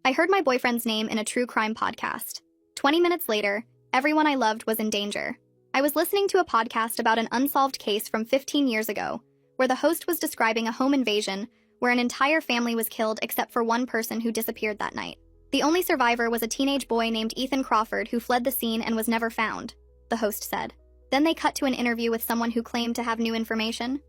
I heard my boyfriend's name in a true crime podcast. 20 minutes later, everyone I loved was in danger. I was listening to a podcast about an unsolved case from 15 years ago, where the host was describing a home invasion where an entire family was killed except for one person who disappeared that night. The only survivor was a teenage boy named Ethan Crawford who fled the scene and was never found, the host said. Then they cut to an interview with someone who claimed to have new information.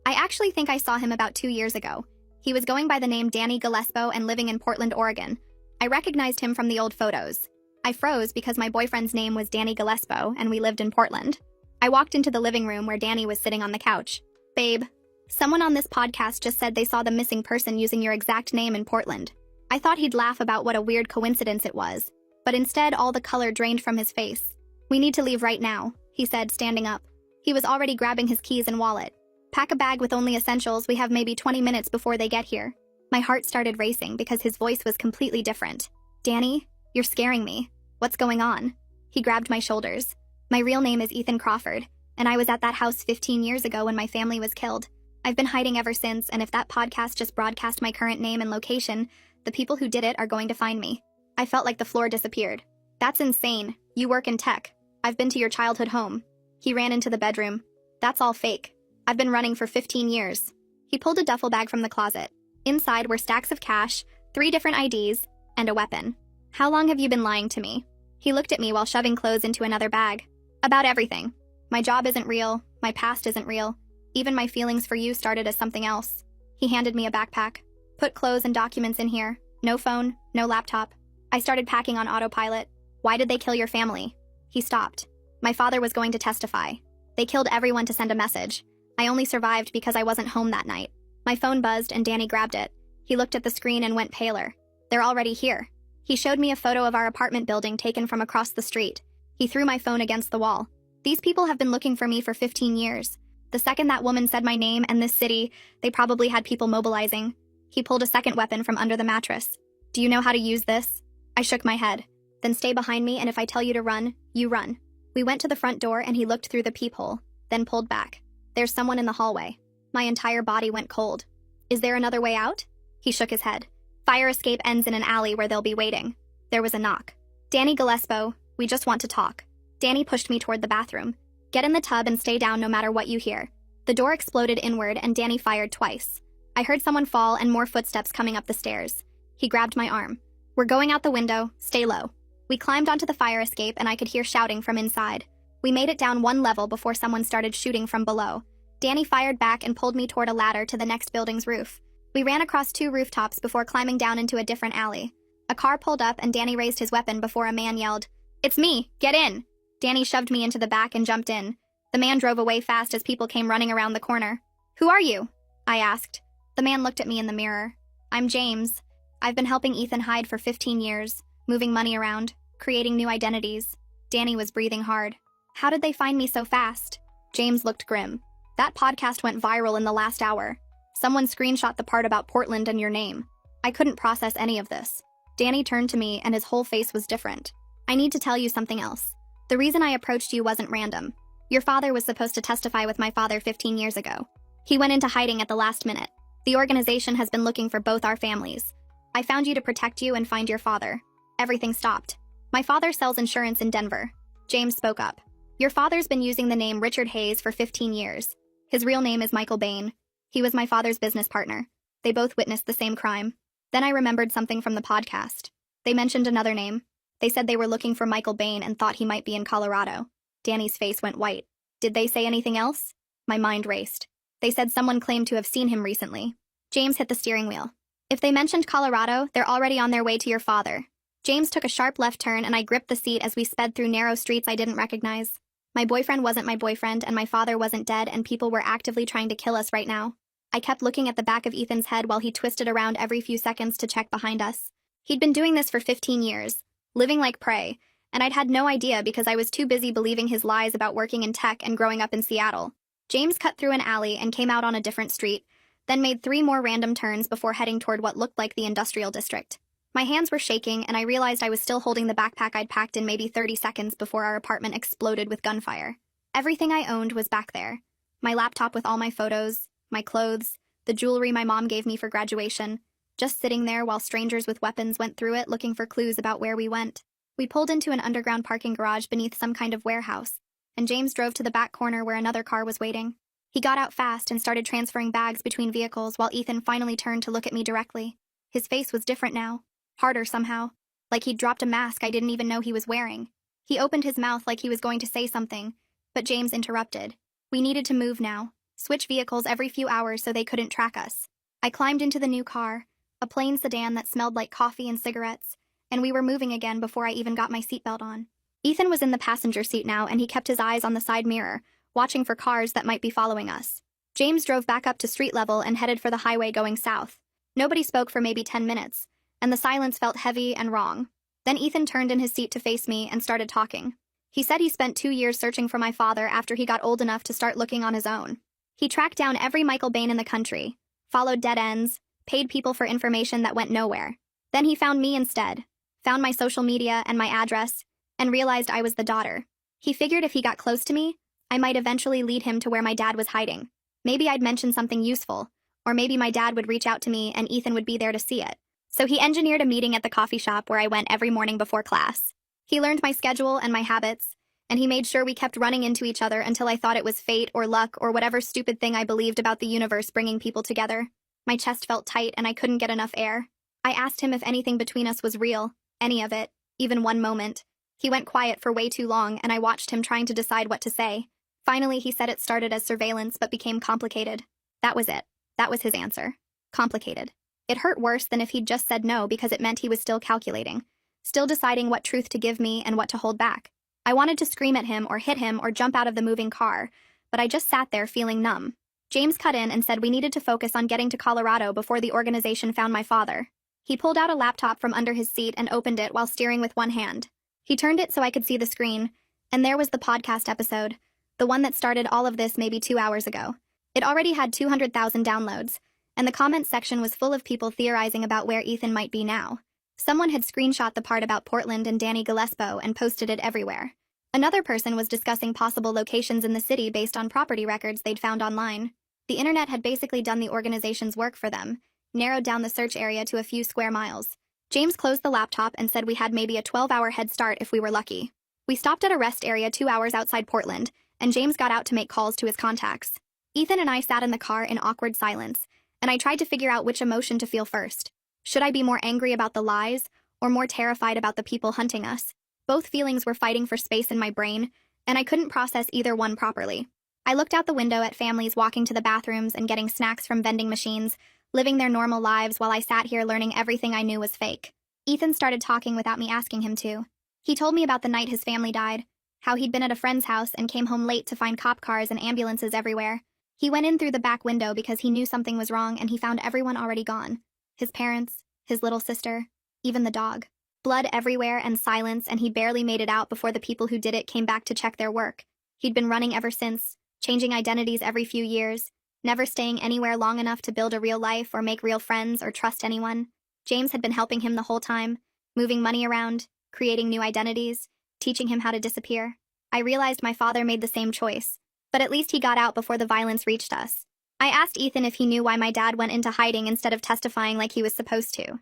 I actually think I saw him about 2 years ago. He was going by the name Danny Gillespie and living in Portland, Oregon. I recognized him from the old photos. I froze because my boyfriend's name was Danny Gillespie and we lived in Portland. I walked into the living room where Danny was sitting on the couch. Babe, someone on this podcast just said they saw the missing person using your exact name in Portland. I thought he'd laugh about what a weird coincidence it was, but instead all the color drained from his face. We need to leave right now, he said, standing up. He was already grabbing his keys and wallet. Pack a bag with only essentials, we have maybe 20 minutes before they get here. My heart started racing because his voice was completely different. Danny, you're scaring me. What's going on? He grabbed my shoulders. My real name is Ethan Crawford, and I was at that house 15 years ago when my family was killed. I've been hiding ever since, and if that podcast just broadcast my current name and location, the people who did it are going to find me. I felt like the floor disappeared. That's insane. You work in tech. I've been to your childhood home. He ran into the bedroom. That's all fake. I've been running for 15 years. He pulled a duffel bag from the closet. Inside were stacks of cash, 3 different IDs, and a weapon. How long have you been lying to me? He looked at me while shoving clothes into another bag. About everything. My job isn't real. My past isn't real. Even my feelings for you started as something else. He handed me a backpack. Put clothes and documents in here. No phone, no laptop. I started packing on autopilot. Why did they kill your family? He stopped. My father was going to testify. They killed everyone to send a message. I only survived because I wasn't home that night. My phone buzzed and Danny grabbed it. He looked at the screen and went paler. They're already here. He showed me a photo of our apartment building taken from across the street. He threw my phone against the wall. These people have been looking for me for 15 years. The second that woman said my name and this city, they probably had people mobilizing. He pulled a second weapon from under the mattress. Do you know how to use this? I shook my head. Then stay behind me, and if I tell you to run, you run. We went to the front door and he looked through the peephole, then pulled back. There's someone in the hallway. My entire body went cold. Is there another way out? He shook his head. Fire escape ends in an alley where they'll be waiting. There was a knock. Danny Gillespie, we just want to talk. Danny pushed me toward the bathroom. Get in the tub and stay down no matter what you hear. The door exploded inward and Danny fired twice. I heard someone fall and more footsteps coming up the stairs. He grabbed my arm. We're going out the window, stay low. We climbed onto the fire escape and I could hear shouting from inside. We made it down 1 level before someone started shooting from below. Danny fired back and pulled me toward a ladder to the next building's roof. We ran across 2 rooftops before climbing down into a different alley. A car pulled up and Danny raised his weapon before a man yelled, "It's me, get in!" Danny shoved me into the back and jumped in. The man drove away fast as people came running around the corner. Who are you? I asked. The man looked at me in the mirror. I'm James. I've been helping Ethan hide for 15 years, moving money around, creating new identities. Danny was breathing hard. How did they find me so fast? James looked grim. That podcast went viral in the last hour. Someone screenshot the part about Portland and your name. I couldn't process any of this. Danny turned to me and his whole face was different. I need to tell you something else. The reason I approached you wasn't random. Your father was supposed to testify with my father 15 years ago. He went into hiding at the last minute. The organization has been looking for both our families. I found you to protect you and find your father. Everything stopped. My father sells insurance in Denver. James spoke up. Your father's been using the name Richard Hayes for 15 years. His real name is Michael Bain. He was my father's business partner. They both witnessed the same crime. Then I remembered something from the podcast. They mentioned another name. They said they were looking for Michael Bain and thought he might be in Colorado. Danny's face went white. Did they say anything else? My mind raced. They said someone claimed to have seen him recently. James hit the steering wheel. If they mentioned Colorado, they're already on their way to your father. James took a sharp left turn and I gripped the seat as we sped through narrow streets I didn't recognize. My boyfriend wasn't my boyfriend and my father wasn't dead and people were actively trying to kill us right now. I kept looking at the back of Ethan's head while he twisted around every few seconds to check behind us. He'd been doing this for 15 years, living like prey, and I'd had no idea because I was too busy believing his lies about working in tech and growing up in Seattle. James cut through an alley and came out on a different street, then made 3 more random turns before heading toward what looked like the industrial district. My hands were shaking and I realized I was still holding the backpack I'd packed in maybe 30 seconds before our apartment exploded with gunfire. Everything I owned was back there. My laptop with all my photos, my clothes, the jewelry my mom gave me for graduation, just sitting there while strangers with weapons went through it looking for clues about where we went. We pulled into an underground parking garage beneath some kind of warehouse, and James drove to the back corner where another car was waiting. He got out fast and started transferring bags between vehicles while Ethan finally turned to look at me directly. His face was different now, harder somehow, like he'd dropped a mask I didn't even know he was wearing. He opened his mouth like he was going to say something, but James interrupted. We needed to move now, switch vehicles every few hours so they couldn't track us. I climbed into the new car, a plain sedan that smelled like coffee and cigarettes, and we were moving again before I even got my seatbelt on. Ethan was in the passenger seat now, and he kept his eyes on the side mirror, watching for cars that might be following us. James drove back up to street level and headed for the highway going south. Nobody spoke for maybe 10 minutes, and the silence felt heavy and wrong. Then Ethan turned in his seat to face me and started talking. He said he spent 2 years searching for my father after he got old enough to start looking on his own. He tracked down every Michael Bain in the country, followed dead ends, paid people for information that went nowhere. Then he found me instead, found my social media and my address, and realized I was the daughter. He figured if he got close to me, I might eventually lead him to where my dad was hiding. Maybe I'd mention something useful, or maybe my dad would reach out to me and Ethan would be there to see it. So he engineered a meeting at the coffee shop where I went every morning before class. He learned my schedule and my habits, and he made sure we kept running into each other until I thought it was fate or luck or whatever stupid thing I believed about the universe bringing people together. My chest felt tight and I couldn't get enough air. I asked him if anything between us was real, any of it, even one moment. He went quiet for way too long, and I watched him trying to decide what to say. Finally, he said it started as surveillance but became complicated. That was it. That was his answer. Complicated. It hurt worse than if he'd just said no because it meant he was still calculating, still deciding what truth to give me and what to hold back. I wanted to scream at him or hit him or jump out of the moving car, but I just sat there feeling numb. James cut in and said we needed to focus on getting to Colorado before the organization found my father. He pulled out a laptop from under his seat and opened it while steering with one hand. He turned it so I could see the screen, and there was the podcast episode, the one that started all of this maybe 2 hours ago. It already had 200,000 downloads, and the comment section was full of people theorizing about where Ethan might be now. Someone had screenshot the part about Portland and Danny Gillespie and posted it everywhere. Another person was discussing possible locations in the city based on property records they'd found online. The internet had basically done the organization's work for them, narrowed down the search area to a few square miles. James closed the laptop and said we had maybe a 12-hour head start if we were lucky. We stopped at a rest area 2 hours outside Portland, and James got out to make calls to his contacts. Ethan and I sat in the car in awkward silence, and I tried to figure out which emotion to feel first. Should I be more angry about the lies, or more terrified about the people hunting us? Both feelings were fighting for space in my brain, and I couldn't process either one properly. I looked out the window at families walking to the bathrooms and getting snacks from vending machines, living their normal lives while I sat here learning everything I knew was fake. Ethan started talking without me asking him to. He told me about the night his family died, how he'd been at a friend's house and came home late to find cop cars and ambulances everywhere. He went in through the back window because he knew something was wrong and he found everyone already gone. His parents, his little sister, even the dog. Blood everywhere and silence, and he barely made it out before the people who did it came back to check their work. He'd been running ever since, changing identities every few years, never staying anywhere long enough to build a real life or make real friends or trust anyone. James had been helping him the whole time, moving money around, creating new identities, teaching him how to disappear. I realized my father made the same choice, but at least he got out before the violence reached us. I asked Ethan if he knew why my dad went into hiding instead of testifying like he was supposed to.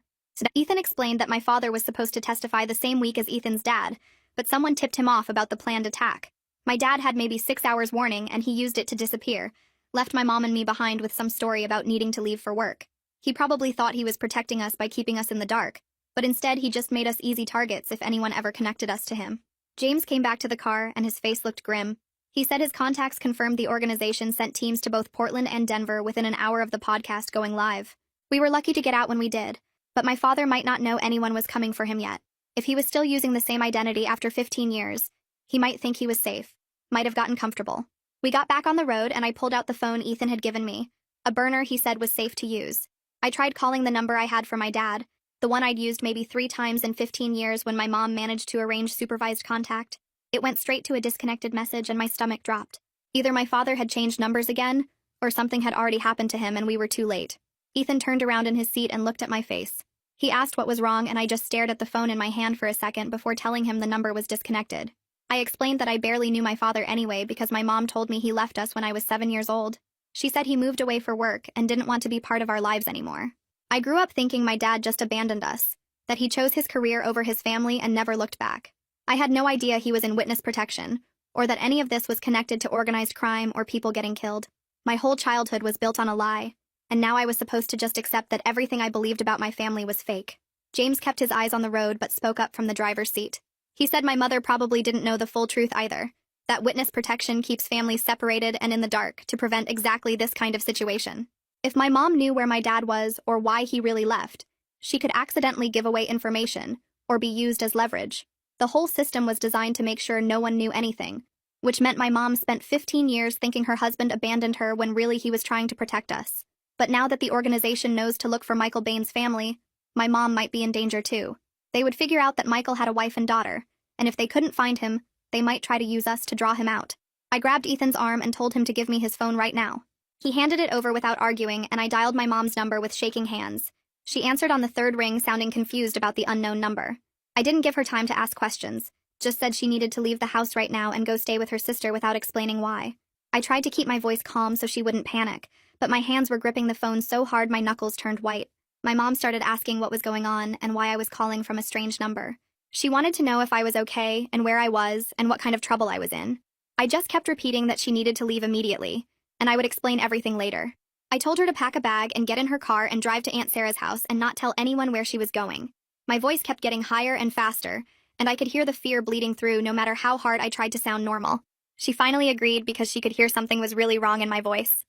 Ethan explained that my father was supposed to testify the same week as Ethan's dad, but someone tipped him off about the planned attack. My dad had maybe 6 hours warning, and he used it to disappear, left my mom and me behind with some story about needing to leave for work. He probably thought he was protecting us by keeping us in the dark, but instead he just made us easy targets if anyone ever connected us to him. James came back to the car, and his face looked grim. He said his contacts confirmed the organization sent teams to both Portland and Denver within an hour of the podcast going live. We were lucky to get out when we did, but my father might not know anyone was coming for him yet. If he was still using the same identity after 15 years, he might think he was safe, might have gotten comfortable. We got back on the road and I pulled out the phone Ethan had given me, a burner he said was safe to use. I tried calling the number I had for my dad, the one I'd used maybe 3 times in 15 years when my mom managed to arrange supervised contact. It went straight to a disconnected message and my stomach dropped. Either my father had changed numbers again, or something had already happened to him and we were too late. Ethan turned around in his seat and looked at my face. He asked what was wrong and I just stared at the phone in my hand for a second before telling him the number was disconnected. I explained that I barely knew my father anyway because my mom told me he left us when I was 7 years old. She said he moved away for work and didn't want to be part of our lives anymore. I grew up thinking my dad just abandoned us, that he chose his career over his family and never looked back. I had no idea he was in witness protection, or that any of this was connected to organized crime or people getting killed. My whole childhood was built on a lie, and now I was supposed to just accept that everything I believed about my family was fake. James kept his eyes on the road but spoke up from the driver's seat. He said my mother probably didn't know the full truth either, that witness protection keeps families separated and in the dark to prevent exactly this kind of situation. If my mom knew where my dad was or why he really left, she could accidentally give away information or be used as leverage. The whole system was designed to make sure no one knew anything, which meant my mom spent 15 years thinking her husband abandoned her when really he was trying to protect us. But now that the organization knows to look for Michael Bain's family, my mom might be in danger too. They would figure out that Michael had a wife and daughter, and if they couldn't find him, they might try to use us to draw him out. I grabbed Ethan's arm and told him to give me his phone right now. He handed it over without arguing, and I dialed my mom's number with shaking hands. She answered on the third ring, sounding confused about the unknown number. I didn't give her time to ask questions, just said she needed to leave the house right now and go stay with her sister without explaining why. I tried to keep my voice calm so she wouldn't panic, but my hands were gripping the phone so hard my knuckles turned white. My mom started asking what was going on and why I was calling from a strange number. She wanted to know if I was okay and where I was and what kind of trouble I was in. I just kept repeating that she needed to leave immediately, and I would explain everything later. I told her to pack a bag and get in her car and drive to Aunt Sarah's house and not tell anyone where she was going. My voice kept getting higher and faster, and I could hear the fear bleeding through no matter how hard I tried to sound normal. She finally agreed because she could hear something was really wrong in my voice.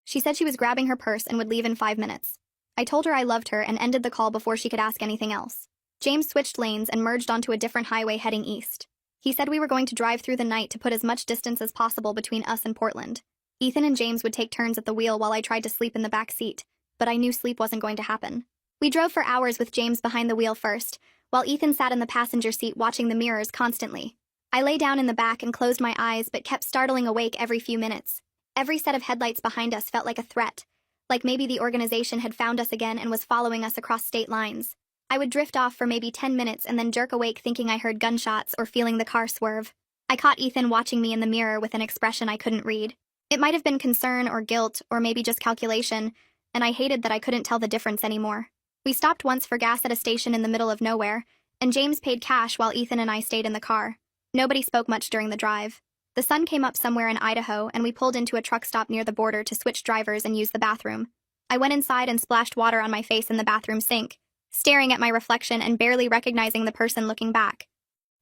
She said she was grabbing her purse and would leave in 5 minutes. I told her I loved her and ended the call before she could ask anything else. James switched lanes and merged onto a different highway heading east. He said we were going to drive through the night to put as much distance as possible between us and Portland. Ethan and James would take turns at the wheel while I tried to sleep in the back seat, but I knew sleep wasn't going to happen. We drove for hours with James behind the wheel first, while Ethan sat in the passenger seat watching the mirrors constantly. I lay down in the back and closed my eyes but kept startling awake every few minutes. Every set of headlights behind us felt like a threat, like maybe the organization had found us again and was following us across state lines. I would drift off for maybe 10 minutes and then jerk awake thinking I heard gunshots or feeling the car swerve. I caught Ethan watching me in the mirror with an expression I couldn't read. It might have been concern or guilt or maybe just calculation, and I hated that I couldn't tell the difference anymore. We stopped once for gas at a station in the middle of nowhere, and James paid cash while Ethan and I stayed in the car. Nobody spoke much during the drive. The sun came up somewhere in Idaho, and we pulled into a truck stop near the border to switch drivers and use the bathroom. I went inside and splashed water on my face in the bathroom sink, staring at my reflection and barely recognizing the person looking back.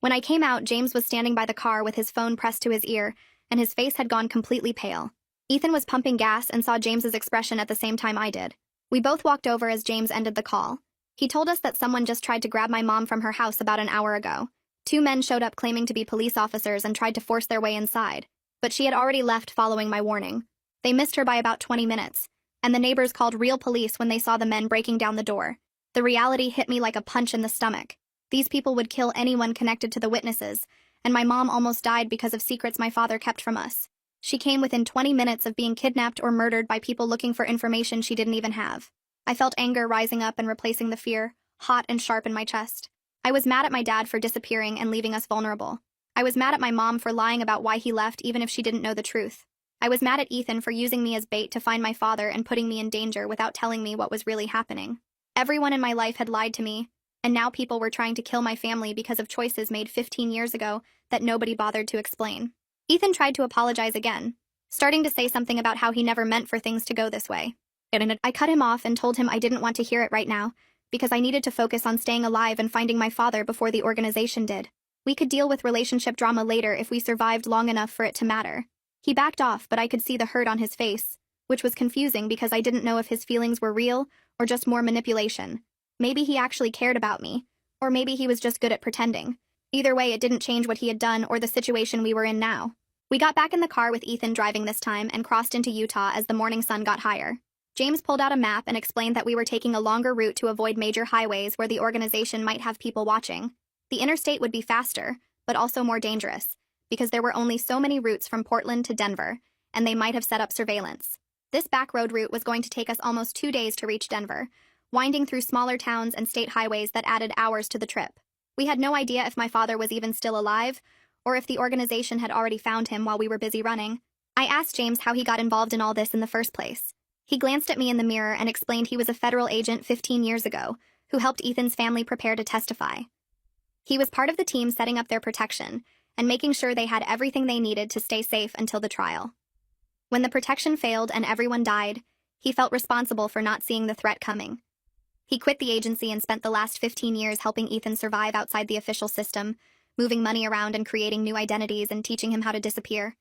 When I came out, James was standing by the car with his phone pressed to his ear, and his face had gone completely pale. Ethan was pumping gas and saw James's expression at the same time I did. We both walked over as James ended the call. He told us that someone just tried to grab my mom from her house about an hour ago. 2 men showed up claiming to be police officers and tried to force their way inside, but she had already left following my warning. They missed her by about 20 minutes, and the neighbors called real police when they saw the men breaking down the door. The reality hit me like a punch in the stomach. These people would kill anyone connected to the witnesses, and my mom almost died because of secrets my father kept from us. She came within 20 minutes of being kidnapped or murdered by people looking for information she didn't even have. I felt anger rising up and replacing the fear, hot and sharp in my chest. I was mad at my dad for disappearing and leaving us vulnerable. I was mad at my mom for lying about why he left even if she didn't know the truth. I was mad at Ethan for using me as bait to find my father and putting me in danger without telling me what was really happening. Everyone in my life had lied to me, and now people were trying to kill my family because of choices made 15 years ago that nobody bothered to explain. Ethan tried to apologize again, starting to say something about how he never meant for things to go this way. I cut him off and told him I didn't want to hear it right now, because I needed to focus on staying alive and finding my father before the organization did. We could deal with relationship drama later if we survived long enough for it to matter. He backed off, but I could see the hurt on his face, which was confusing because I didn't know if his feelings were real or just more manipulation. Maybe he actually cared about me, or maybe he was just good at pretending. Either way, it didn't change what he had done or the situation we were in now. We got back in the car with Ethan driving this time and crossed into Utah as the morning sun got higher. James pulled out a map and explained that we were taking a longer route to avoid major highways where the organization might have people watching. The interstate would be faster, but also more dangerous, because there were only so many routes from Portland to Denver, and they might have set up surveillance. This back road route was going to take us almost 2 days to reach Denver, winding through smaller towns and state highways that added hours to the trip. We had no idea if my father was even still alive, or if the organization had already found him while we were busy running. I asked James how he got involved in all this in the first place. He glanced at me in the mirror and explained he was a federal agent 15 years ago who helped Ethan's family prepare to testify. He was part of the team setting up their protection and making sure they had everything they needed to stay safe until the trial. When the protection failed and everyone died, he felt responsible for not seeing the threat coming. He quit the agency and spent the last 15 years helping Ethan survive outside the official system, moving money around and creating new identities and teaching him how to disappear.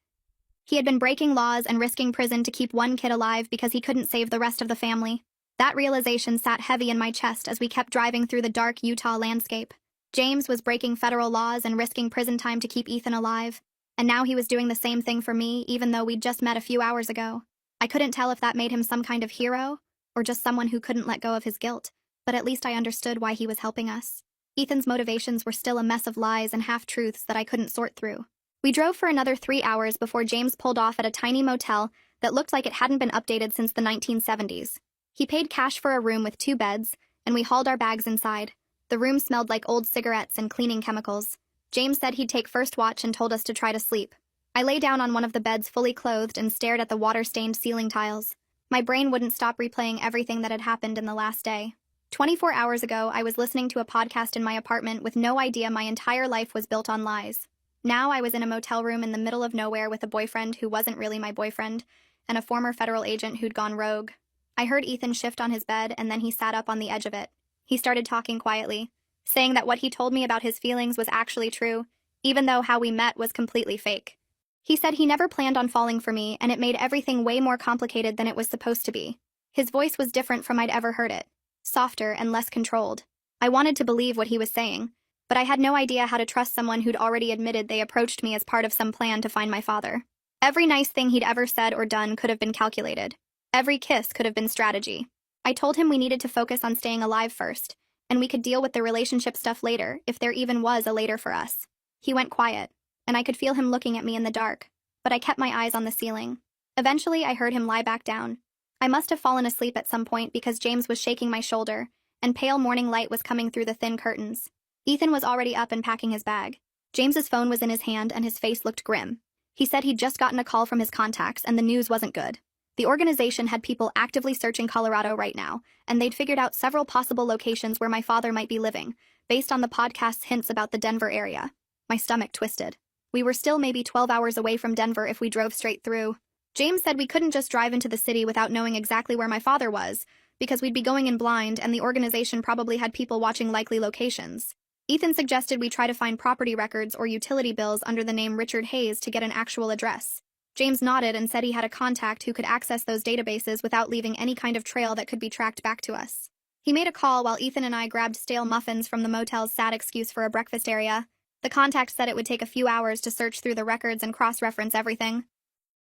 He had been breaking laws and risking prison to keep one kid alive because he couldn't save the rest of the family. That realization sat heavy in my chest as we kept driving through the dark Utah landscape. James was breaking federal laws and risking prison time to keep Ethan alive, and now he was doing the same thing for me, even though we'd just met a few hours ago. I couldn't tell if that made him some kind of hero or just someone who couldn't let go of his guilt, but at least I understood why he was helping us. Ethan's motivations were still a mess of lies and half-truths that I couldn't sort through. We drove for another 3 hours before James pulled off at a tiny motel that looked like it hadn't been updated since the 1970s. He paid cash for a room with 2 beds, and we hauled our bags inside. The room smelled like old cigarettes and cleaning chemicals. James said he'd take first watch and told us to try to sleep. I lay down on one of the beds fully clothed and stared at the water-stained ceiling tiles. My brain wouldn't stop replaying everything that had happened in the last day. 24 hours ago, I was listening to a podcast in my apartment with no idea my entire life was built on lies. Now I was in a motel room in the middle of nowhere with a boyfriend who wasn't really my boyfriend, and a former federal agent who'd gone rogue. I heard Ethan shift on his bed, and then he sat up on the edge of it. He started talking quietly, saying that what he told me about his feelings was actually true, even though how we met was completely fake. He said he never planned on falling for me, and it made everything way more complicated than it was supposed to be. His voice was different from I'd ever heard it, softer and less controlled. I wanted to believe what he was saying, but I had no idea how to trust someone who'd already admitted they approached me as part of some plan to find my father. Every nice thing he'd ever said or done could have been calculated. Every kiss could have been strategy. I told him we needed to focus on staying alive first, and we could deal with the relationship stuff later, if there even was a later for us. He went quiet, and I could feel him looking at me in the dark, but I kept my eyes on the ceiling. Eventually, I heard him lie back down. I must have fallen asleep at some point because James was shaking my shoulder, and pale morning light was coming through the thin curtains. Ethan was already up and packing his bag. James's phone was in his hand, and his face looked grim. He said he'd just gotten a call from his contacts, and the news wasn't good. The organization had people actively searching Colorado right now, and they'd figured out several possible locations where my father might be living, based on the podcast's hints about the Denver area. My stomach twisted. We were still maybe 12 hours away from Denver if we drove straight through. James said we couldn't just drive into the city without knowing exactly where my father was, because we'd be going in blind and the organization probably had people watching likely locations. Ethan suggested we try to find property records or utility bills under the name Richard Hayes to get an actual address. James nodded and said he had a contact who could access those databases without leaving any kind of trail that could be tracked back to us. He made a call while Ethan and I grabbed stale muffins from the motel's sad excuse for a breakfast area. The contact said it would take a few hours to search through the records and cross-reference everything.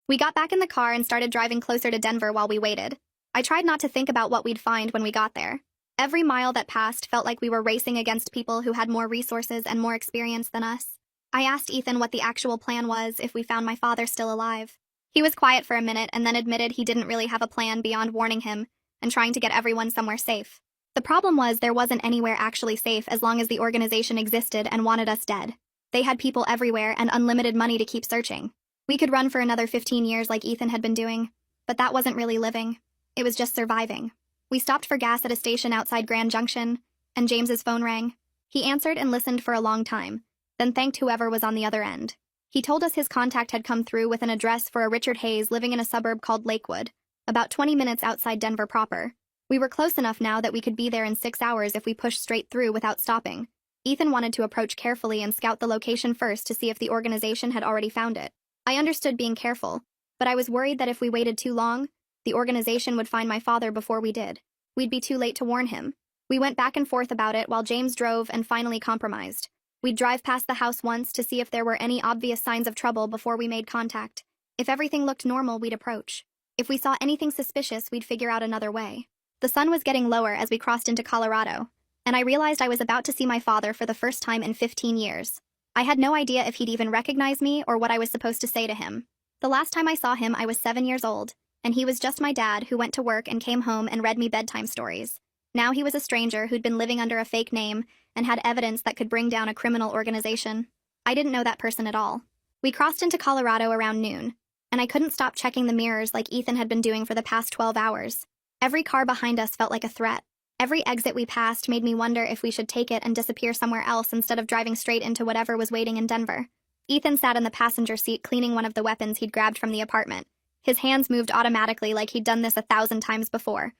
We got back in the car and started driving closer to Denver while we waited. I tried not to think about what we'd find when we got there. Every mile that passed felt like we were racing against people who had more resources and more experience than us. I asked Ethan what the actual plan was if we found my father still alive. He was quiet for a minute and then admitted he didn't really have a plan beyond warning him and trying to get everyone somewhere safe. The problem was there wasn't anywhere actually safe as long as the organization existed and wanted us dead. They had people everywhere and unlimited money to keep searching. We could run for another 15 years like Ethan had been doing, but that wasn't really living. It was just surviving. We stopped for gas at a station outside Grand Junction, and James's phone rang. He answered and listened for a long time, then thanked whoever was on the other end. He told us his contact had come through with an address for a Richard Hayes living in a suburb called Lakewood, about 20 minutes outside Denver proper. We were close enough now that we could be there in 6 hours if we pushed straight through without stopping. Ethan wanted to approach carefully and scout the location first to see if the organization had already found it. I understood being careful, but I was worried that if we waited too long, the organization would find my father before we did. We'd be too late to warn him. We went back and forth about it while James drove and finally compromised. We'd drive past the house once to see if there were any obvious signs of trouble before we made contact. If everything looked normal, we'd approach. If we saw anything suspicious, we'd figure out another way. The sun was getting lower as we crossed into Colorado, and I realized I was about to see my father for the first time in 15 years. I had no idea if he'd even recognize me or what I was supposed to say to him. The last time I saw him, I was 7 years old, and he was just my dad who went to work and came home and read me bedtime stories. Now he was a stranger who'd been living under a fake name and had evidence that could bring down a criminal organization. I didn't know that person at all. We crossed into Colorado around noon, and I couldn't stop checking the mirrors like Ethan had been doing for the past 12 hours. Every car behind us felt like a threat. Every exit we passed made me wonder if we should take it and disappear somewhere else instead of driving straight into whatever was waiting in Denver. Ethan sat in the passenger seat cleaning one of the weapons he'd grabbed from the apartment. His hands moved automatically like he'd done this 1,000 times before.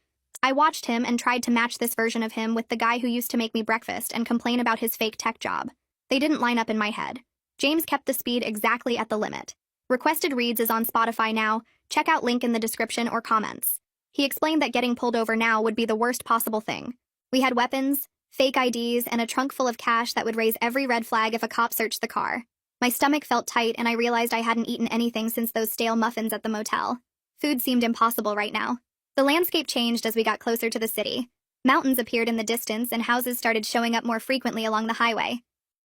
I watched him and tried to match this version of him with the guy who used to make me breakfast and complain about his fake tech job. They didn't line up in my head. James kept the speed exactly at the limit. Requested Reads is on Spotify now. Check out link in the description or comments. He explained that getting pulled over now would be the worst possible thing. We had weapons, fake IDs, and a trunk full of cash that would raise every red flag if a cop searched the car. My stomach felt tight and I realized I hadn't eaten anything since those stale muffins at the motel. Food seemed impossible right now. The landscape changed as we got closer to the city. Mountains appeared in the distance and houses started showing up more frequently along the highway.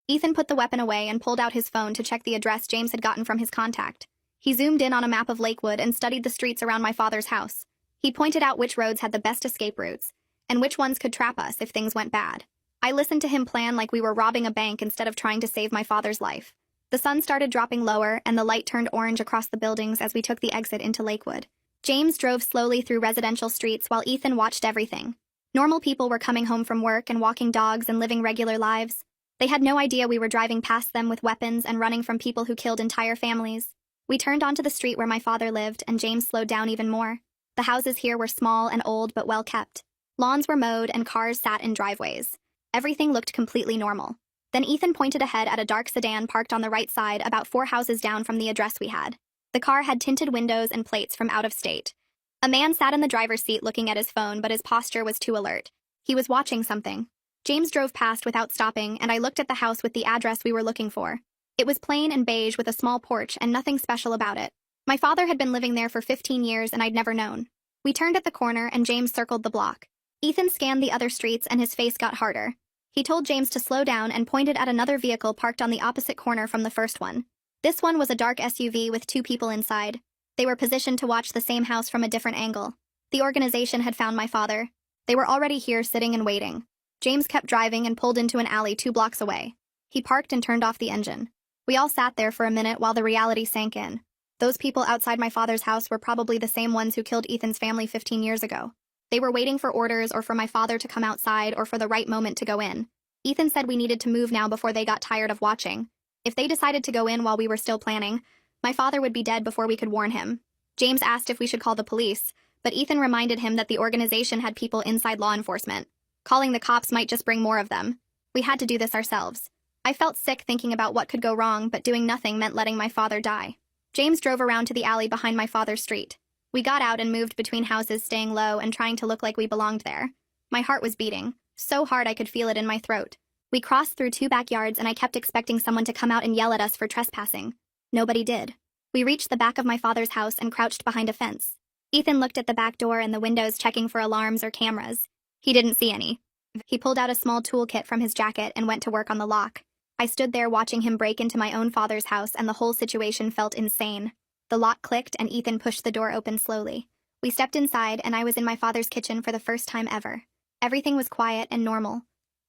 Ethan put the weapon away and pulled out his phone to check the address James had gotten from his contact. He zoomed in on a map of Lakewood and studied the streets around my father's house. He pointed out which roads had the best escape routes, and which ones could trap us if things went bad. I listened to him plan like we were robbing a bank instead of trying to save my father's life. The sun started dropping lower, and the light turned orange across the buildings as we took the exit into Lakewood. James drove slowly through residential streets while Ethan watched everything. Normal people were coming home from work and walking dogs and living regular lives. They had no idea we were driving past them with weapons and running from people who killed entire families. We turned onto the street where my father lived, and James slowed down even more. The houses here were small and old but well kept. Lawns were mowed and cars sat in driveways. Everything looked completely normal. Then Ethan pointed ahead at a dark sedan parked on the right side about 4 houses down from the address we had. The car had tinted windows and plates from out of state. A man sat in the driver's seat looking at his phone, but his posture was too alert. He was watching something. James drove past without stopping, and I looked at the house with the address we were looking for. It was plain and beige with a small porch and nothing special about it. My father had been living there for 15 years and I'd never known. We turned at the corner and James circled the block. Ethan scanned the other streets and his face got harder. He told James to slow down and pointed at another vehicle parked on the opposite corner from the first one. This one was a dark SUV with 2 people inside. They were positioned to watch the same house from a different angle. The organization had found my father. They were already here sitting and waiting. James kept driving and pulled into an alley 2 blocks away. He parked and turned off the engine. We all sat there for a minute while the reality sank in. Those people outside my father's house were probably the same ones who killed Ethan's family 15 years ago. They were waiting for orders or for my father to come outside or for the right moment to go in. Ethan said we needed to move now before they got tired of watching. If they decided to go in while we were still planning, my father would be dead before we could warn him. James asked if we should call the police, but Ethan reminded him that the organization had people inside law enforcement. Calling the cops might just bring more of them. We had to do this ourselves. I felt sick thinking about what could go wrong, but doing nothing meant letting my father die. James drove around to the alley behind my father's street. We got out and moved between houses, staying low and trying to look like we belonged there. My heart was beating, so hard I could feel it in my throat. We crossed through 2 backyards and I kept expecting someone to come out and yell at us for trespassing. Nobody did. We reached the back of my father's house and crouched behind a fence. Ethan looked at the back door and the windows checking for alarms or cameras. He didn't see any. He pulled out a small toolkit from his jacket and went to work on the lock. I stood there watching him break into my own father's house and the whole situation felt insane. The lock clicked and Ethan pushed the door open slowly. We stepped inside and I was in my father's kitchen for the first time ever. Everything was quiet and normal.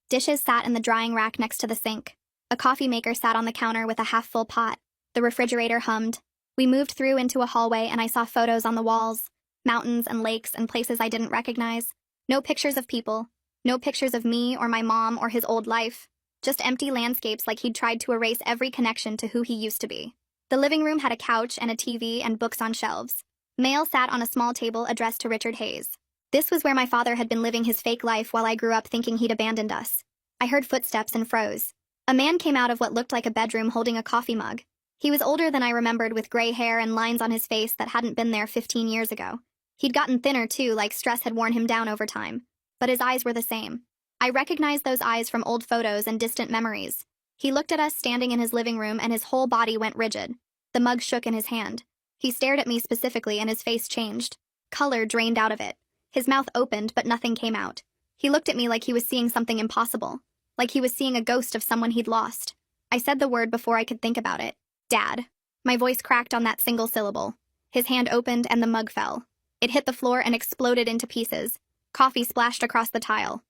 Dishes sat in the drying rack next to the sink. A coffee maker sat on the counter with a half-full pot. The refrigerator hummed. We moved through into a hallway and I saw photos on the walls. Mountains and lakes and places I didn't recognize. No pictures of people. No pictures of me or my mom or his old life. Just empty landscapes like he'd tried to erase every connection to who he used to be. The living room had a couch and a TV and books on shelves. Mail sat on a small table addressed to Richard Hayes. This was where my father had been living his fake life while I grew up thinking he'd abandoned us. I heard footsteps and froze. A man came out of what looked like a bedroom holding a coffee mug. He was older than I remembered with gray hair and lines on his face that hadn't been there 15 years ago. He'd gotten thinner too, like stress had worn him down over time. But his eyes were the same. I recognized those eyes from old photos and distant memories. He looked at us standing in his living room and his whole body went rigid. The mug shook in his hand. He stared at me specifically and his face changed. Color drained out of it. His mouth opened, but nothing came out. He looked at me like he was seeing something impossible. Like he was seeing a ghost of someone he'd lost. I said the word before I could think about it. Dad. My voice cracked on that single syllable. His hand opened and the mug fell. It hit the floor and exploded into pieces. Coffee splashed across the tile.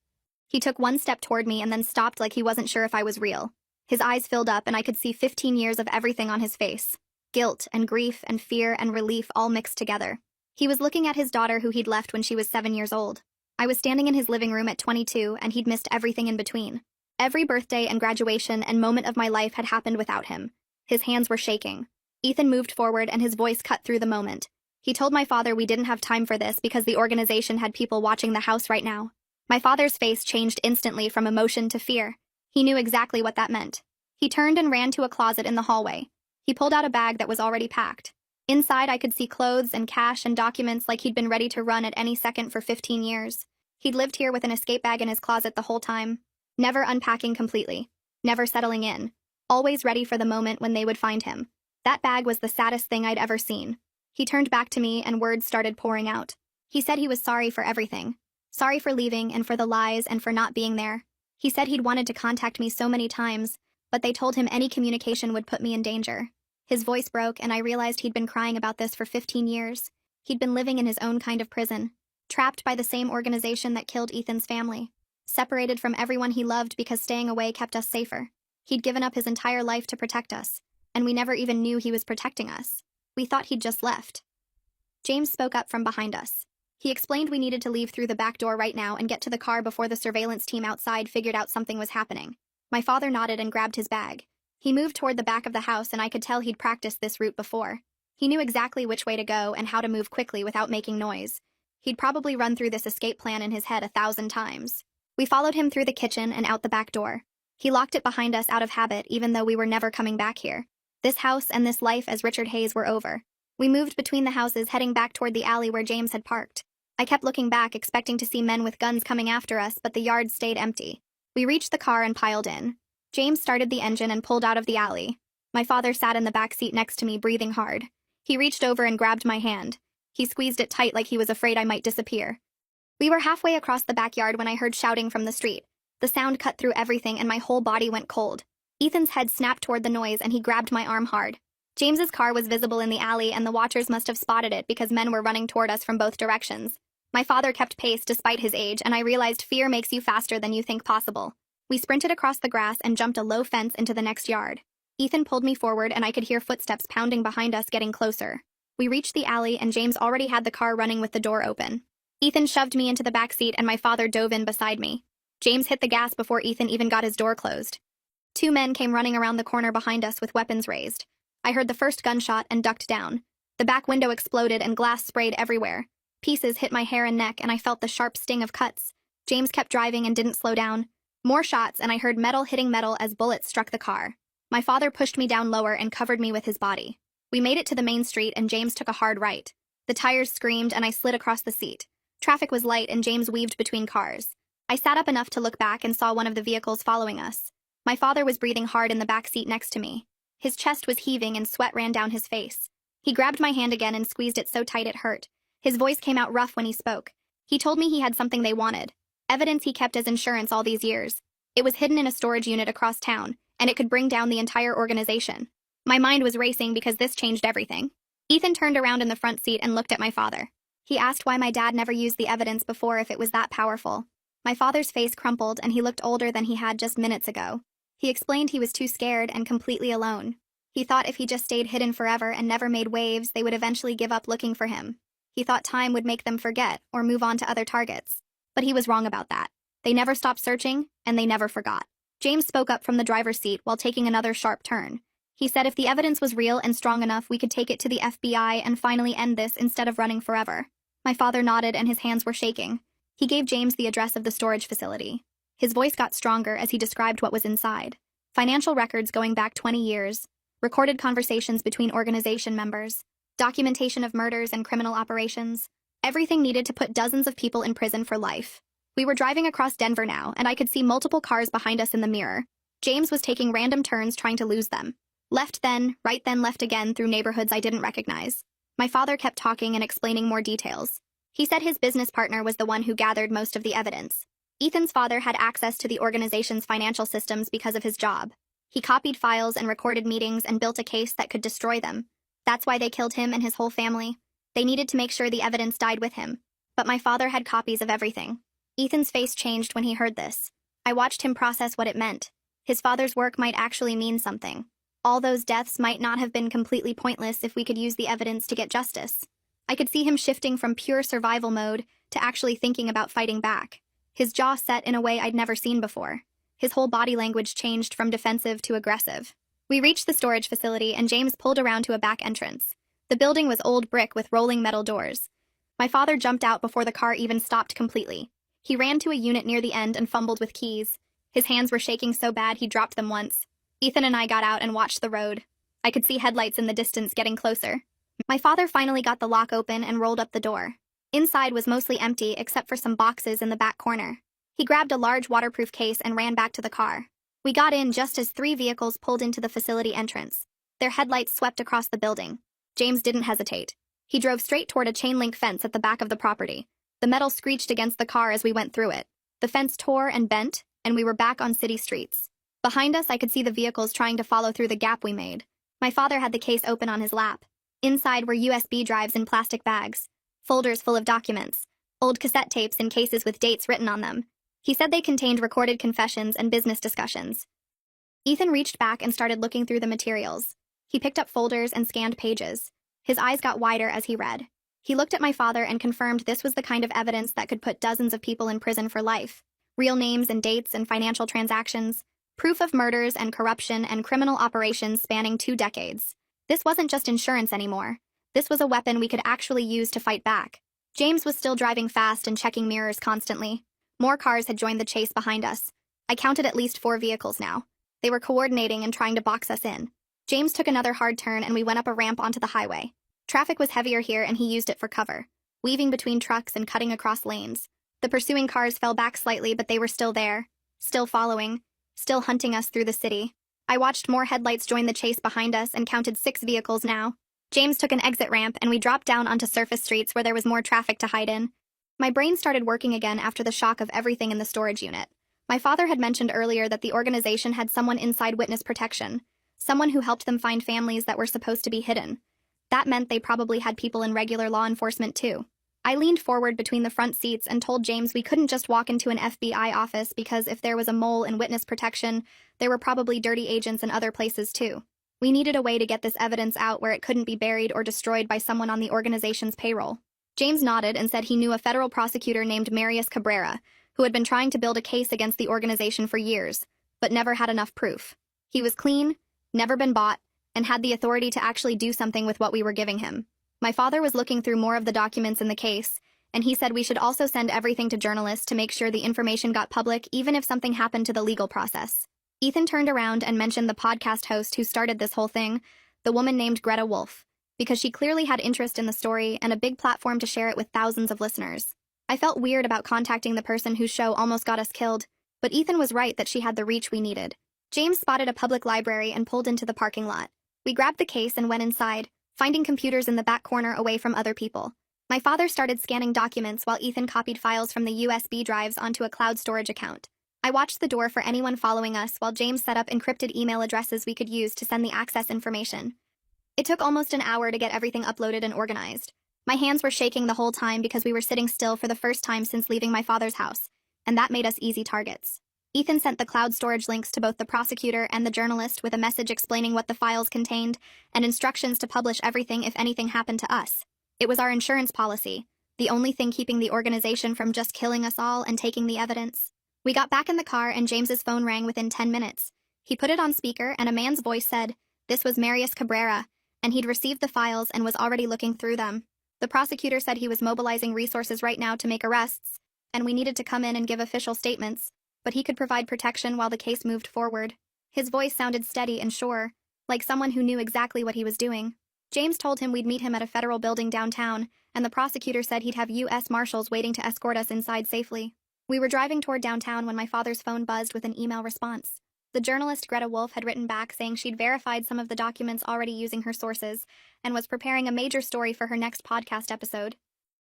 He took one step toward me and then stopped like he wasn't sure if I was real. His eyes filled up and I could see 15 years of everything on his face. Guilt and grief and fear and relief all mixed together. He was looking at his daughter who he'd left when she was 7 years old. I was standing in his living room at 22 and he'd missed everything in between. Every birthday and graduation and moment of my life had happened without him. His hands were shaking. Ethan moved forward and his voice cut through the moment. He told my father we didn't have time for this because the organization had people watching the house right now. My father's face changed instantly from emotion to fear. He knew exactly what that meant. He turned and ran to a closet in the hallway. He pulled out a bag that was already packed. Inside, I could see clothes and cash and documents like he'd been ready to run at any second for 15 years. He'd lived here with an escape bag in his closet the whole time, never unpacking completely, never settling in, always ready for the moment when they would find him. That bag was the saddest thing I'd ever seen. He turned back to me and words started pouring out. He said he was sorry for everything. Sorry for leaving and for the lies and for not being there. He said he'd wanted to contact me so many times, but they told him any communication would put me in danger. His voice broke and I realized he'd been crying about this for 15 years. He'd been living in his own kind of prison, trapped by the same organization that killed Ethan's family, separated from everyone he loved because staying away kept us safer. He'd given up his entire life to protect us, and we never even knew he was protecting us. We thought he'd just left. James spoke up from behind us. He explained we needed to leave through the back door right now and get to the car before the surveillance team outside figured out something was happening. My father nodded and grabbed his bag. He moved toward the back of the house and I could tell he'd practiced this route before. He knew exactly which way to go and how to move quickly without making noise. He'd probably run through this escape plan in his head 1,000 times. We followed him through the kitchen and out the back door. He locked it behind us out of habit even though we were never coming back here. This house and this life as Richard Hayes were over. We moved between the houses heading back toward the alley where James had parked. I kept looking back expecting to see men with guns coming after us but the yard stayed empty. We reached the car and piled in. James started the engine and pulled out of the alley. My father sat in the back seat next to me breathing hard. He reached over and grabbed my hand. He squeezed it tight like he was afraid I might disappear. We were halfway across the backyard when I heard shouting from the street. The sound cut through everything and my whole body went cold. Ethan's head snapped toward the noise and he grabbed my arm hard. James's car was visible in the alley and the watchers must have spotted it because men were running toward us from both directions. My father kept pace despite his age and I realized fear makes you faster than you think possible. We sprinted across the grass and jumped a low fence into the next yard. Ethan pulled me forward and I could hear footsteps pounding behind us getting closer. We reached the alley and James already had the car running with the door open. Ethan shoved me into the back seat and my father dove in beside me. James hit the gas before Ethan even got his door closed. 2 men came running around the corner behind us with weapons raised. I heard the first gunshot and ducked down. The back window exploded and glass sprayed everywhere. Pieces hit my hair and neck and I felt the sharp sting of cuts. James kept driving and didn't slow down. More shots and I heard metal hitting metal as bullets struck the car. My father pushed me down lower and covered me with his body. We made it to the main street and James took a hard right. The tires screamed and I slid across the seat. Traffic was light and James weaved between cars. I sat up enough to look back and saw one of the vehicles following us. My father was breathing hard in the back seat next to me. His chest was heaving and sweat ran down his face. He grabbed my hand again and squeezed it so tight it hurt. His voice came out rough when he spoke. He told me he had something they wanted. Evidence he kept as insurance all these years. It was hidden in a storage unit across town, and it could bring down the entire organization. My mind was racing because this changed everything. Ethan turned around in the front seat and looked at my father. He asked why my dad never used the evidence before if it was that powerful. My father's face crumpled and he looked older than he had just minutes ago. He explained he was too scared and completely alone. He thought if he just stayed hidden forever and never made waves, they would eventually give up looking for him. He thought time would make them forget or move on to other targets. But he was wrong about that. They never stopped searching, and they never forgot. James spoke up from the driver's seat while taking another sharp turn. He said if the evidence was real and strong enough, we could take it to the FBI and finally end this instead of running forever. My father nodded and his hands were shaking. He gave James the address of the storage facility. His voice got stronger as he described what was inside. Financial records going back 20 years, recorded conversations between organization members, documentation of murders and criminal operations, everything needed to put dozens of people in prison for life. We were driving across Denver now, and I could see multiple cars behind us in the mirror. James was taking random turns trying to lose them. Left then, right then left again through neighborhoods I didn't recognize. My father kept talking and explaining more details. He said his business partner was the one who gathered most of the evidence. Ethan's father had access to the organization's financial systems because of his job. He copied files and recorded meetings and built a case that could destroy them. That's why they killed him and his whole family. They needed to make sure the evidence died with him. But my father had copies of everything. Ethan's face changed when he heard this. I watched him process what it meant. His father's work might actually mean something. All those deaths might not have been completely pointless if we could use the evidence to get justice. I could see him shifting from pure survival mode to actually thinking about fighting back. His jaw set in a way I'd never seen before. His whole body language changed from defensive to aggressive. We reached the storage facility and James pulled around to a back entrance. The building was old brick with rolling metal doors. My father jumped out before the car even stopped completely. He ran to a unit near the end and fumbled with keys. His hands were shaking so bad he dropped them once. Ethan and I got out and watched the road. I could see headlights in the distance getting closer. My father finally got the lock open and rolled up the door. Inside was mostly empty except for some boxes in the back corner. He grabbed a large waterproof case and ran back to the car. We got in just as 3 vehicles pulled into the facility entrance. Their headlights swept across the building. James didn't hesitate. He drove straight toward a chain-link fence at the back of the property. The metal screeched against the car as we went through it. The fence tore and bent, and we were back on city streets. Behind us, I could see the vehicles trying to follow through the gap we made. My father had the case open on his lap. Inside were USB drives in plastic bags, folders full of documents, old cassette tapes in cases with dates written on them. He said they contained recorded confessions and business discussions. Ethan reached back and started looking through the materials. He picked up folders and scanned pages. His eyes got wider as he read. He looked at my father and confirmed this was the kind of evidence that could put dozens of people in prison for life. Real names and dates and financial transactions. Proof of murders and corruption and criminal operations spanning 2 decades. This wasn't just insurance anymore. This was a weapon we could actually use to fight back. James was still driving fast and checking mirrors constantly. More cars had joined the chase behind us. I counted at least 4 vehicles now. They were coordinating and trying to box us in. James took another hard turn and we went up a ramp onto the highway. Traffic was heavier here and he used it for cover, weaving between trucks and cutting across lanes. The pursuing cars fell back slightly, but they were still there, still following, still hunting us through the city. I watched more headlights join the chase behind us and counted 6 vehicles now. James took an exit ramp and we dropped down onto surface streets where there was more traffic to hide in. My brain started working again after the shock of everything in the storage unit. My father had mentioned earlier that the organization had someone inside witness protection, someone who helped them find families that were supposed to be hidden. That meant they probably had people in regular law enforcement too. I leaned forward between the front seats and told James we couldn't just walk into an FBI office because if there was a mole in witness protection, there were probably dirty agents in other places too. We needed a way to get this evidence out where it couldn't be buried or destroyed by someone on the organization's payroll. James nodded and said he knew a federal prosecutor named Marius Cabrera, who had been trying to build a case against the organization for years, but never had enough proof. He was clean, never been bought, and had the authority to actually do something with what we were giving him. My father was looking through more of the documents in the case, and he said we should also send everything to journalists to make sure the information got public even if something happened to the legal process. Ethan turned around and mentioned the podcast host who started this whole thing, the woman named Greta Wolf, because she clearly had interest in the story and a big platform to share it with thousands of listeners. I felt weird about contacting the person whose show almost got us killed, but Ethan was right that she had the reach we needed. James spotted a public library and pulled into the parking lot. We grabbed the case and went inside, finding computers in the back corner away from other people. My father started scanning documents while Ethan copied files from the USB drives onto a cloud storage account. I watched the door for anyone following us while James set up encrypted email addresses we could use to send the access information. It took almost an hour to get everything uploaded and organized. My hands were shaking the whole time because we were sitting still for the first time since leaving my father's house, and that made us easy targets. Ethan sent the cloud storage links to both the prosecutor and the journalist with a message explaining what the files contained and instructions to publish everything if anything happened to us. It was our insurance policy, the only thing keeping the organization from just killing us all and taking the evidence. We got back in the car and James's phone rang within 10 minutes. He put it on speaker and a man's voice said, this was Marius Cabrera, and he'd received the files and was already looking through them. The prosecutor said he was mobilizing resources right now to make arrests, and we needed to come in and give official statements, but he could provide protection while the case moved forward. His voice sounded steady and sure, like someone who knew exactly what he was doing. James told him we'd meet him at a federal building downtown, and the prosecutor said he'd have U.S. Marshals waiting to escort us inside safely. We were driving toward downtown when my father's phone buzzed with an email response. The journalist Greta Wolf had written back saying she'd verified some of the documents already using her sources and was preparing a major story for her next podcast episode.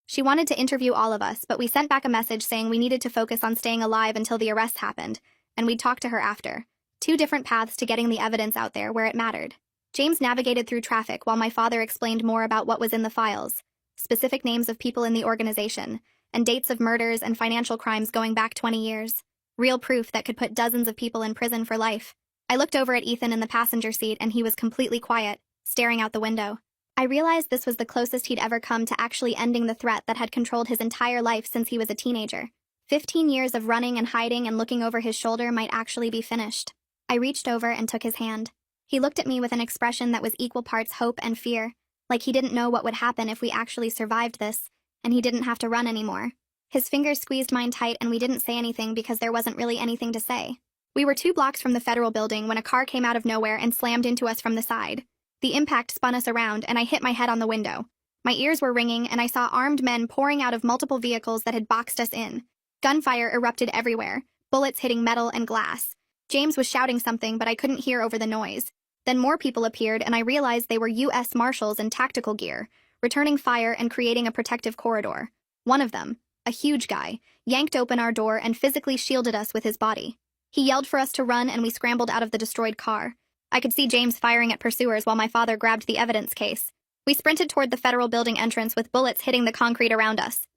She wanted to interview all of us, but we sent back a message saying we needed to focus on staying alive until the arrests happened, and we'd talk to her after. 2 different paths to getting the evidence out there where it mattered. James navigated through traffic while my father explained more about what was in the files, specific names of people in the organization, and dates of murders and financial crimes going back 20 years. Real proof that could put dozens of people in prison for life. I looked over at Ethan in the passenger seat and he was completely quiet, staring out the window. I realized this was the closest he'd ever come to actually ending the threat that had controlled his entire life since he was a teenager. 15 years of running and hiding and looking over his shoulder might actually be finished. I reached over and took his hand. He looked at me with an expression that was equal parts hope and fear, like he didn't know what would happen if we actually survived this, and he didn't have to run anymore. His fingers squeezed mine tight and we didn't say anything because there wasn't really anything to say. We were 2 blocks from the federal building when a car came out of nowhere and slammed into us from the side. The impact spun us around and I hit my head on the window. My ears were ringing and I saw armed men pouring out of multiple vehicles that had boxed us in. Gunfire erupted everywhere, bullets hitting metal and glass. James was shouting something, but I couldn't hear over the noise. Then more people appeared and I realized they were U.S. Marshals in tactical gear, returning fire and creating a protective corridor. One of them, a huge guy, yanked open our door and physically shielded us with his body. He yelled for us to run and we scrambled out of the destroyed car. I could see James firing at pursuers while my father grabbed the evidence case. We sprinted toward the federal building entrance with bullets hitting the concrete around us.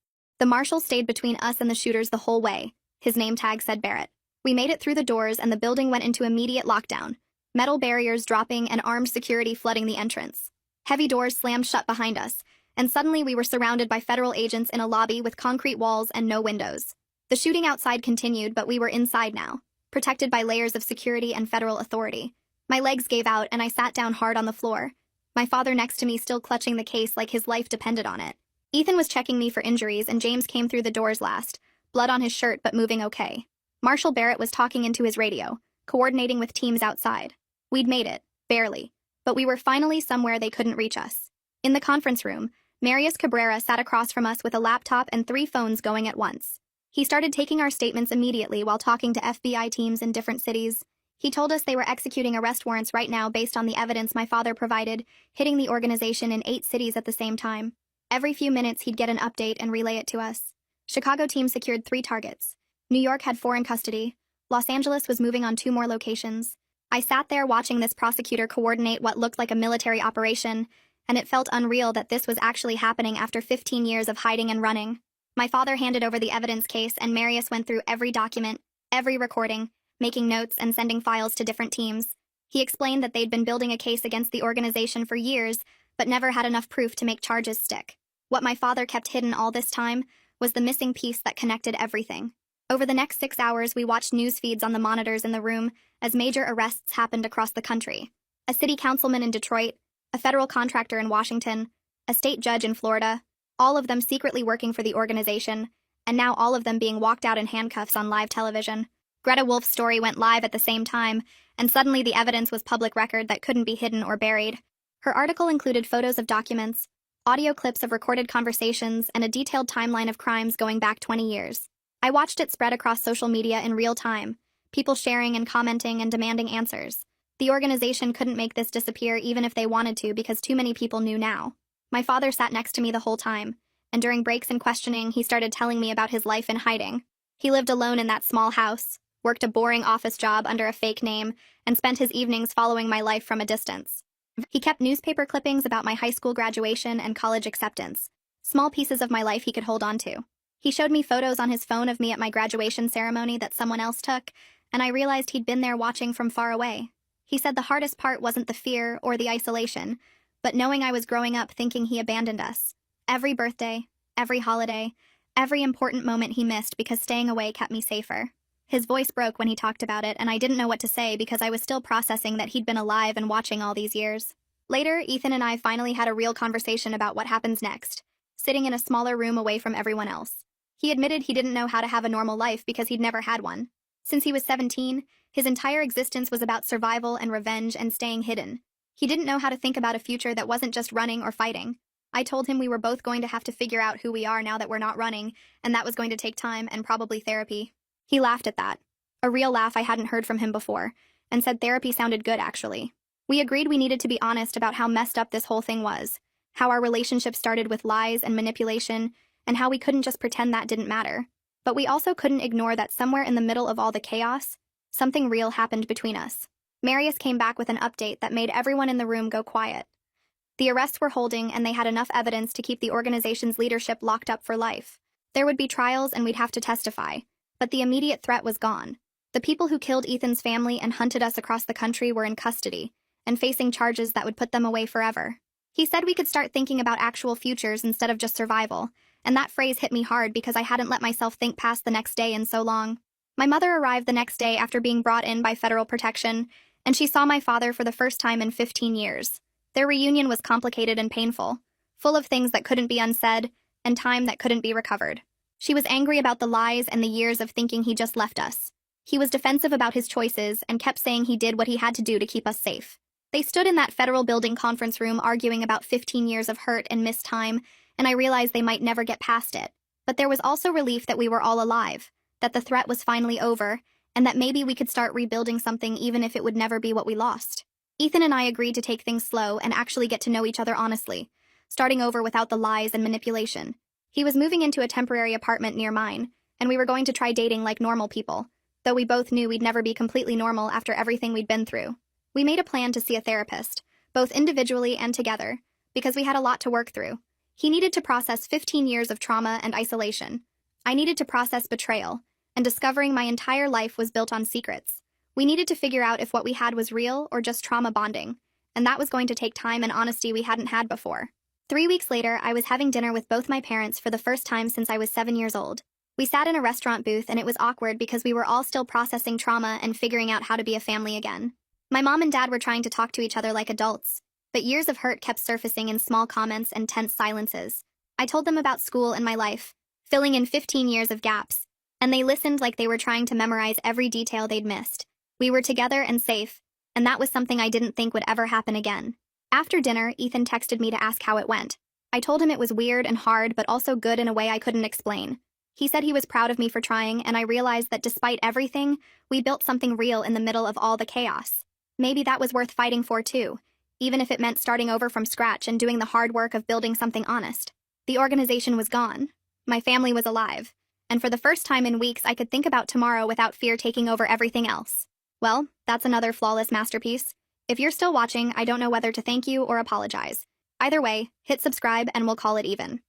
The marshal stayed between us and the shooters the whole way. His name tag said Barrett. We made it through the doors and the building went into immediate lockdown. Metal barriers dropping and armed security flooding the entrance. Heavy doors slammed shut behind us, and suddenly we were surrounded by federal agents in a lobby with concrete walls and no windows. The shooting outside continued, but we were inside now, protected by layers of security and federal authority. My legs gave out and I sat down hard on the floor, my father next to me still clutching the case like his life depended on it. Ethan was checking me for injuries and James came through the doors last, blood on his shirt but moving okay. Marshal Barrett was talking into his radio, coordinating with teams outside. We'd made it, barely, but we were finally somewhere they couldn't reach us. In the conference room, Marius Cabrera sat across from us with a laptop and 3 phones going at once. He started taking our statements immediately while talking to FBI teams in different cities. He told us they were executing arrest warrants right now based on the evidence my father provided, hitting the organization in 8 cities at the same time. Every few minutes he'd get an update and relay it to us. Chicago team secured 3 targets. New York had 4 in custody. Los Angeles was moving on 2 more locations. I sat there watching this prosecutor coordinate what looked like a military operation, and it felt unreal that this was actually happening after 15 years of hiding and running. My father handed over the evidence case and Marius went through every document, every recording, making notes and sending files to different teams. He explained that they'd been building a case against the organization for years, but never had enough proof to make charges stick. What my father kept hidden all this time was the missing piece that connected everything. Over the next 6 hours, we watched news feeds on the monitors in the room as major arrests happened across the country. A city councilman in Detroit, a federal contractor in Washington, a state judge in Florida, all of them secretly working for the organization, and now all of them being walked out in handcuffs on live television. Greta Wolf's story went live at the same time, and suddenly the evidence was public record that couldn't be hidden or buried. Her article included photos of documents, audio clips of recorded conversations, and a detailed timeline of crimes going back 20 years. I watched it spread across social media in real time, people sharing and commenting and demanding answers. The organization couldn't make this disappear even if they wanted to because too many people knew now. My father sat next to me the whole time, and during breaks and questioning, he started telling me about his life in hiding. He lived alone in that small house, worked a boring office job under a fake name, and spent his evenings following my life from a distance. He kept newspaper clippings about my high school graduation and college acceptance, small pieces of my life he could hold on to. He showed me photos on his phone of me at my graduation ceremony that someone else took, and I realized he'd been there watching from far away. He said the hardest part wasn't the fear or the isolation, but knowing I was growing up thinking he abandoned us. Every birthday, every holiday, every important moment he missed because staying away kept me safer. His voice broke when he talked about it, and I didn't know what to say because I was still processing that he'd been alive and watching all these years. Later, Ethan and I finally had a real conversation about what happens next, sitting in a smaller room away from everyone else. He admitted he didn't know how to have a normal life because he'd never had one. Since he was 17, his entire existence was about survival and revenge and staying hidden. He didn't know how to think about a future that wasn't just running or fighting. I told him we were both going to have to figure out who we are now that we're not running, and that was going to take time and probably therapy. He laughed at that, a real laugh I hadn't heard from him before, and said therapy sounded good, actually. We agreed we needed to be honest about how messed up this whole thing was, how our relationship started with lies and manipulation, and how we couldn't just pretend that didn't matter. But we also couldn't ignore that somewhere in the middle of all the chaos, something real happened between us. Marius came back with an update that made everyone in the room go quiet. The arrests were holding, and they had enough evidence to keep the organization's leadership locked up for life. There would be trials, and we'd have to testify. But the immediate threat was gone. The people who killed Ethan's family and hunted us across the country were in custody and facing charges that would put them away forever. He said we could start thinking about actual futures instead of just survival, and that phrase hit me hard because I hadn't let myself think past the next day in so long. My mother arrived the next day after being brought in by federal protection, and she saw my father for the first time in 15 years. Their reunion was complicated and painful, full of things that couldn't be unsaid and time that couldn't be recovered. She was angry about the lies and the years of thinking he just left us. He was defensive about his choices and kept saying he did what he had to do to keep us safe. They stood in that federal building conference room arguing about 15 years of hurt and missed time, and I realized they might never get past it. But there was also relief that we were all alive, that the threat was finally over, and that maybe we could start rebuilding something even if it would never be what we lost. Ethan and I agreed to take things slow and actually get to know each other honestly, starting over without the lies and manipulation. He was moving into a temporary apartment near mine, and we were going to try dating like normal people, though we both knew we'd never be completely normal after everything we'd been through. We made a plan to see a therapist, both individually and together, because we had a lot to work through. He needed to process 15 years of trauma and isolation. I needed to process betrayal, and discovering my entire life was built on secrets. We needed to figure out if what we had was real or just trauma bonding, and that was going to take time and honesty we hadn't had before. 3 weeks later, I was having dinner with both my parents for the first time since I was 7 years old. We sat in a restaurant booth and it was awkward because we were all still processing trauma and figuring out how to be a family again. My mom and dad were trying to talk to each other like adults, but years of hurt kept surfacing in small comments and tense silences. I told them about school and my life, filling in 15 years of gaps, and they listened like they were trying to memorize every detail they'd missed. We were together and safe, and that was something I didn't think would ever happen again. After dinner, Ethan texted me to ask how it went. I told him it was weird and hard, but also good in a way I couldn't explain. He said he was proud of me for trying, and I realized that despite everything, we built something real in the middle of all the chaos. Maybe that was worth fighting for too, even if it meant starting over from scratch and doing the hard work of building something honest. The organization was gone. My family was alive. And for the first time in weeks, I could think about tomorrow without fear taking over everything else. Well, that's another flawless masterpiece. If you're still watching, I don't know whether to thank you or apologize. Either way, hit subscribe and we'll call it even.